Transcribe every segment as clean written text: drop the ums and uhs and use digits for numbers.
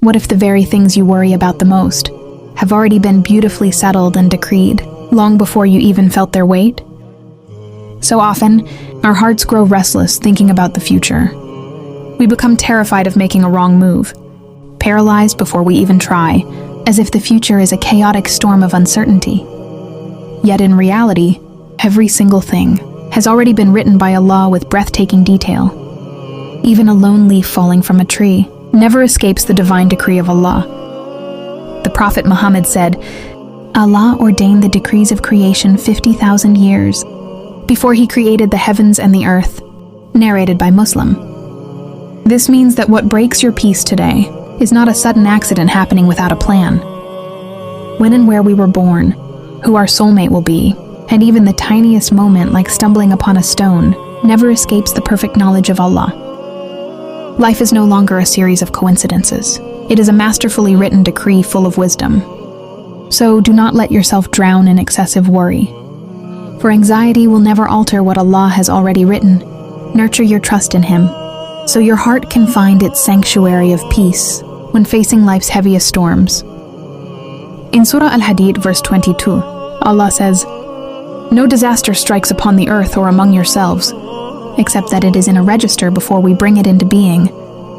What if the very things you worry about the most have already been beautifully settled and decreed, long before you even felt their weight? So often, our hearts grow restless thinking about the future. We become terrified of making a wrong move, paralyzed before we even try, as if the future is a chaotic storm of uncertainty. Yet in reality, every single thing has already been written by Allah with breathtaking detail. Even a lone leaf falling from a tree never escapes the divine decree of Allah. The Prophet Muhammad said, Allah ordained the decrees of creation 50,000 years before he created the heavens and the earth, narrated by Muslim. This means that what breaks your peace today is not a sudden accident happening without a plan. When and where we were born, who our soulmate will be, and even the tiniest moment like stumbling upon a stone never escapes the perfect knowledge of Allah. Life is no longer a series of coincidences. It is a masterfully written decree full of wisdom. So do not let yourself drown in excessive worry. For anxiety will never alter what Allah has already written. Nurture your trust in Him, so your heart can find its sanctuary of peace when facing life's heaviest storms. In Surah Al-Hadid, verse 22, Allah says, "No disaster strikes upon the earth or among yourselves, except that it is in a register before we bring it into being.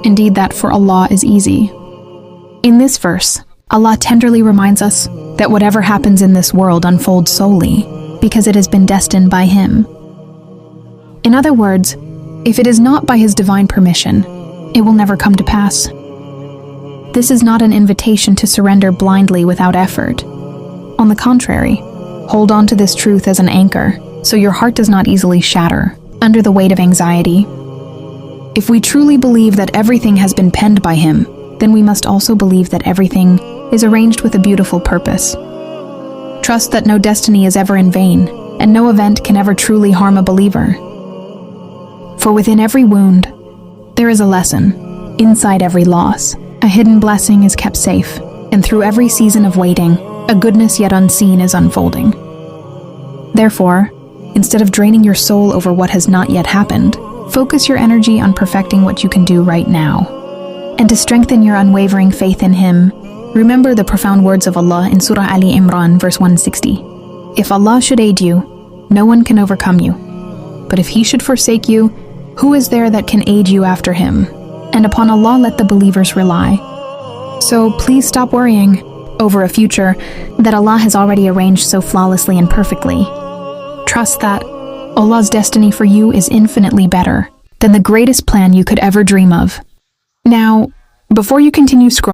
Indeed, that for Allah is easy." In this verse, Allah tenderly reminds us that whatever happens in this world unfolds solely because it has been destined by Him. In other words, if it is not by His divine permission, it will never come to pass. This is not an invitation to surrender blindly without effort. On the contrary, hold on to this truth as an anchor so your heart does not easily shatter under the weight of anxiety. If we truly believe that everything has been penned by Him, then we must also believe that everything is arranged with a beautiful purpose. Trust that no destiny is ever in vain, and no event can ever truly harm a believer. For within every wound, there is a lesson. Inside every loss, a hidden blessing is kept safe, and through every season of waiting, a goodness yet unseen is unfolding. Therefore, instead of draining your soul over what has not yet happened, focus your energy on perfecting what you can do right now. And to strengthen your unwavering faith in Him, remember the profound words of Allah in Surah Ali Imran, verse 160. If Allah should aid you, no one can overcome you. But if He should forsake you, who is there that can aid you after Him? And upon Allah let the believers rely. So please stop worrying over a future that Allah has already arranged so flawlessly and perfectly. Trust that Allah's destiny for you is infinitely better than the greatest plan you could ever dream of. Now, before you continue scrolling,